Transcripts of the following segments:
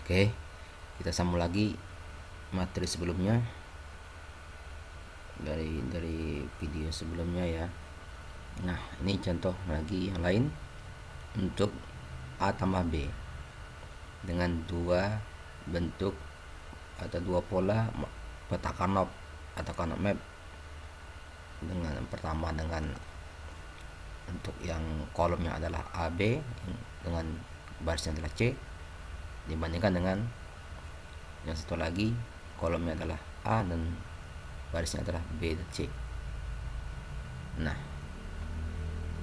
Oke, kita sambung lagi materi sebelumnya dari video sebelumnya ya. Nah, ini contoh lagi yang lain untuk A tambah B dengan dua bentuk atau dua pola peta Carnot atau Carnot map. Dengan pertama dengan untuk yang kolomnya adalah AB dengan barisnya adalah C, dibandingkan dengan yang satu lagi kolomnya adalah A dan barisnya adalah B dan C. Nah,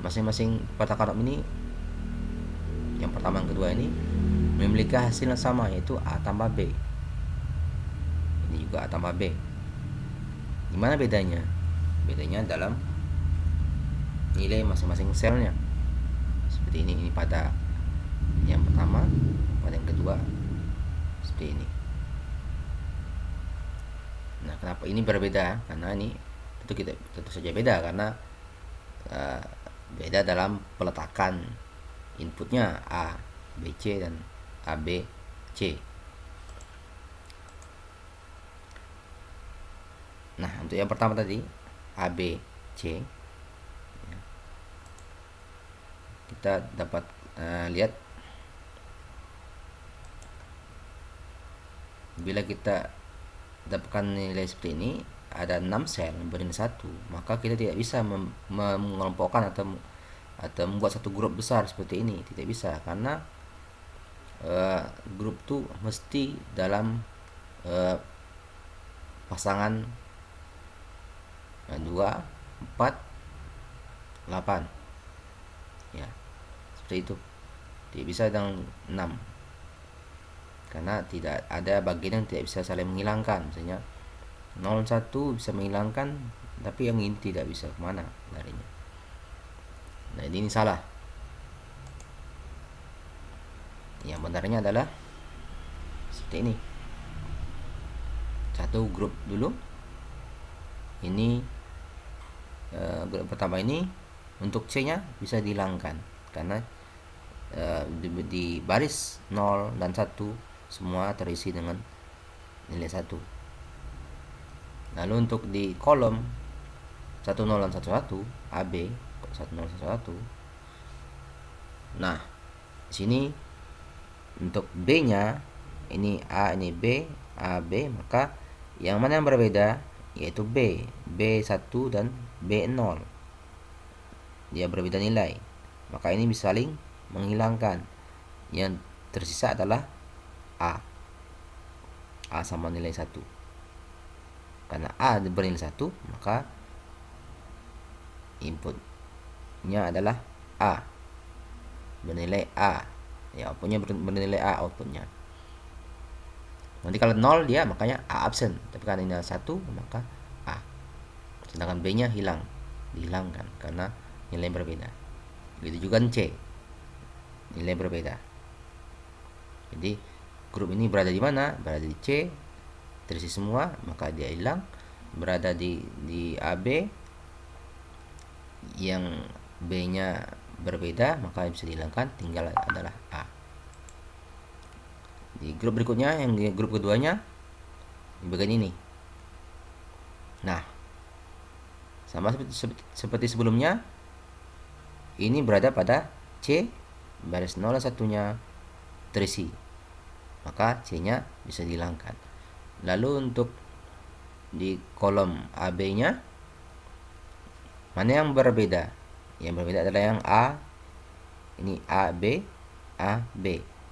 masing-masing peta Carnot ini, yang pertama yang kedua ini memiliki hasil yang sama, yaitu A tambah B. Ini juga A tambah B. Gimana bedanya? Bedanya dalam nilai masing-masing selnya. Seperti ini pada yang pertama, pada yang kedua seperti ini. Nah, kenapa ini berbeda? Karena ini tentu saja beda karena beda dalam peletakan inputnya A, B, C dan A, B, C. Nah, untuk yang pertama tadi A, B, C, kita dapat lihat bila kita dapatkan nilai seperti ini, ada 6 sel bernilai 1, maka kita tidak bisa mengelompokkan atau membuat satu grup besar seperti ini. Tidak bisa, karena grup itu mesti dalam pasangan 2, 4, 8 ya, seperti itu. Tidak bisa dengan 6 karena tidak ada bagian yang tidak bisa saling menghilangkan. Misalnya 01 bisa menghilangkan, tapi yang ini tidak bisa, kemana larinya. Nah, ini salah. Yang benarnya adalah seperti ini. Satu grup dulu. Ini grup pertama ini untuk C nya bisa dihilangkan karena di baris 0 dan 1 semua terisi dengan nilai 1. Lalu untuk di kolom 10 dan 11 AB 10 11. Nah, di sini untuk B-nya ini A, ini B, A, B, maka yang mana yang berbeda? Yaitu B, B1 dan B0. Dia berbeda nilai. Maka ini bisa saling menghilangkan. Yang tersisa adalah A. A sama nilai 1. Karena A bernilai 1, maka inputnya adalah A. Bernilai A. Ya, outputnya bernilai A outputnya. Nanti kalau 0 dia makanya A absen. Tapi karena ini 1, maka A. Sedangkan B-nya dihilangkan karena nilai berbeda. Begitu juga C. Nilai berbeda. Jadi grup ini berada di mana? Berada di C, terisi semua, maka dia hilang. Berada di AB, yang B-nya berbeda, maka bisa dihilangkan, tinggal adalah A. Di grup berikutnya, yang di grup keduanya, di bagian ini. Nah, sama seperti sebelumnya, ini berada pada C, baris 0 dan 1-nya terisi, maka C-nya bisa dihilangkan. Lalu untuk di kolom AB-nya, mana yang berbeda? Yang berbeda adalah yang A, ini AB, AB.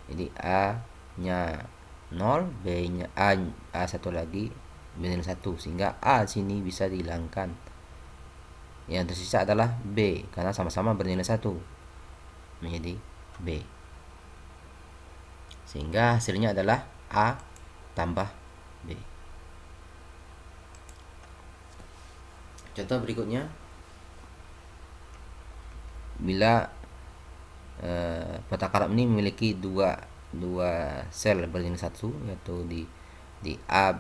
Jadi A-nya 0, B-nya A satu lagi bernilai 1, sehingga A sini bisa dihilangkan. Yang tersisa adalah B karena sama-sama bernilai 1, menjadi B. Sehingga hasilnya adalah A tambah B. Contoh berikutnya, bila peta Carnot ini memiliki dua sel bernilai 1, yaitu di A,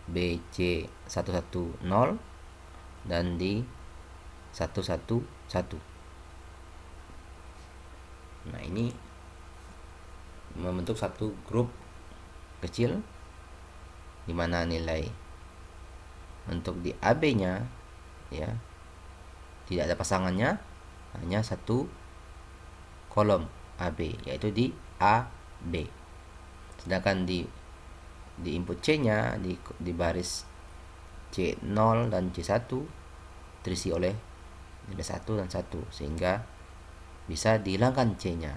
B, C 110 dan di 111. Nah, ini membentuk satu grup kecil, di mana nilai untuk di AB-nya ya tidak ada pasangannya, hanya satu kolom AB, yaitu di AB. Sedangkan di input C-nya di baris C0 dan C1 terisi oleh nilai 1 dan 1, sehingga bisa dihilangkan C-nya.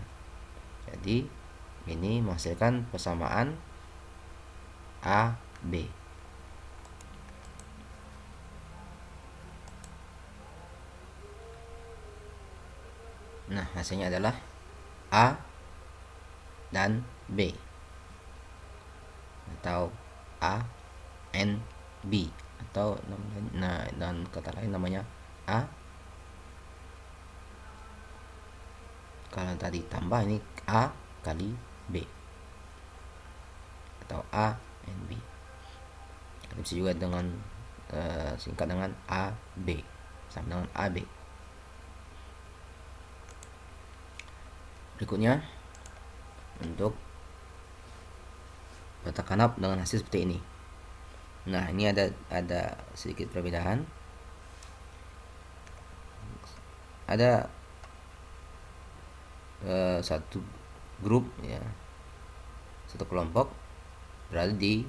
Jadi ini menghasilkan persamaan AB. Nah, hasilnya adalah A dan B, atau A and B, atau dan kata lain namanya A. Kalau tadi tambah, ini A kali B, atau A and B. Bisa juga dengan singkat dengan AB, sama dengan AB. Berikutnya untuk kotak kanap dengan hasil seperti ini. Nah, ini ada sedikit perbedaan. Ada satu grup ya, satu kelompok berada di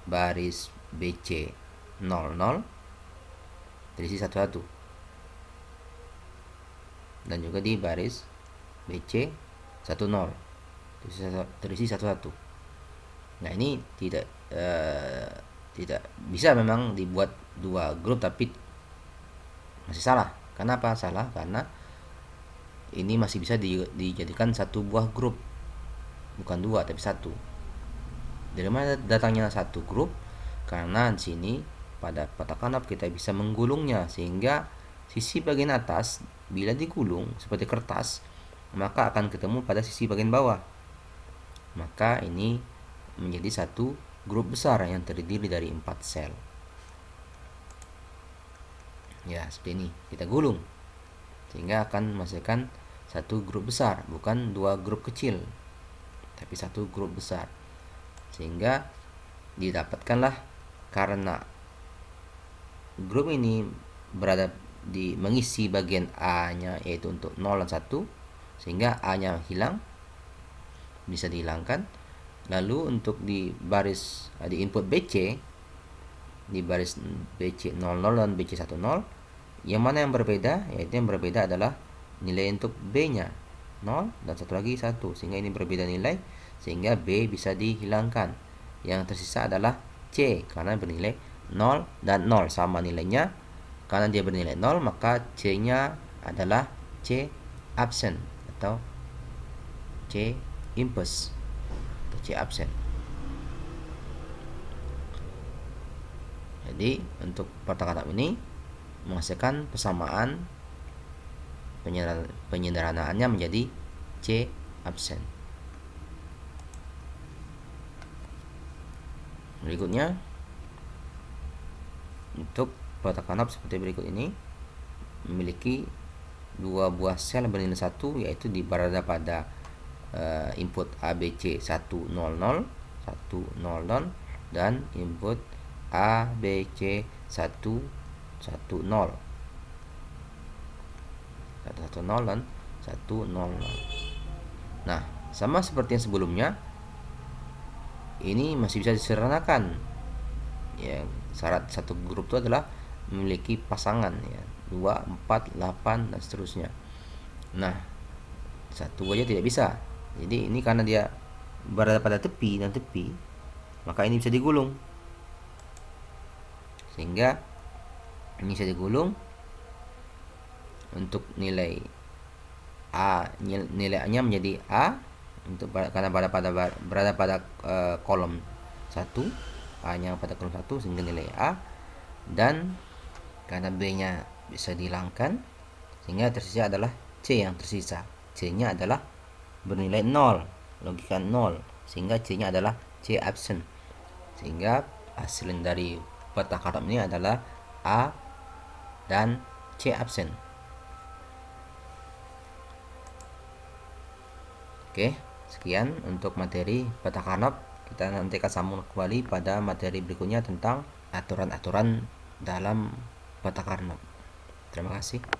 baris BC 00 terisi 11, dan juga di baris BC 10 terisi 11. Nah, ini tidak bisa memang dibuat dua grup, tapi masih salah. Kenapa salah? Karena ini masih bisa dijadikan satu buah grup, bukan dua tapi satu. Dari mana datangnya satu grup? Karena di sini pada kotak kanap kita bisa menggulungnya, sehingga sisi bagian atas bila digulung seperti kertas, maka akan ketemu pada sisi bagian bawah. Maka ini menjadi satu grup besar yang terdiri dari 4 sel. Ya, seperti ini kita gulung, sehingga akan menghasilkan satu grup besar, bukan dua grup kecil, tapi satu grup besar. Sehingga didapatkanlah, karena grup ini berada mengisi bagian A-nya, yaitu untuk 0 dan 1, sehingga A-nya hilang, bisa dihilangkan. Lalu untuk di baris di input BC, di baris BC 00 dan BC 10, yang mana yang berbeda? Yaitu yang berbeda adalah nilai untuk B-nya 0 dan satu lagi 1, sehingga ini berbeda nilai, sehingga B bisa dihilangkan. Yang tersisa adalah C, karena bernilai 0 dan 0 sama nilainya. Karena dia bernilai 0, maka C-nya adalah C absent atau C impus atau C absent. Jadi untuk kotak kanap ini menghasilkan persamaan penyederhanaannya menjadi C absent. Berikutnya untuk kotak kanap seperti berikut ini memiliki dua buah sel bernilai 1, yaitu berada pada input ABC 100 dan input ABC 110 dan 100. Nah, sama seperti yang sebelumnya, ini masih bisa disederhanakan. Ya, syarat satu grup itu adalah memiliki pasangan ya, 2, 4, 8 dan seterusnya. Nah, satu aja tidak bisa. Jadi ini karena dia berada pada tepi dan tepi, maka ini bisa digulung. Sehingga ini bisa digulung untuk nilai A, nilai A-nya menjadi A untuk karena berada pada kolom 1, A-nya pada kolom 1, sehingga nilai A, dan karena B-nya bisa dihilangkan, sehingga tersisa adalah C yang tersisa. C-nya adalah bernilai 0, logika 0, sehingga C-nya adalah C absent. Sehingga hasil dari kotak kanap ini adalah A dan C absent. Oke. Sekian untuk materi Bata Carnot. Kita nanti akan sambung kembali pada materi berikutnya tentang aturan-aturan dalam Bata Carnot. Terima kasih.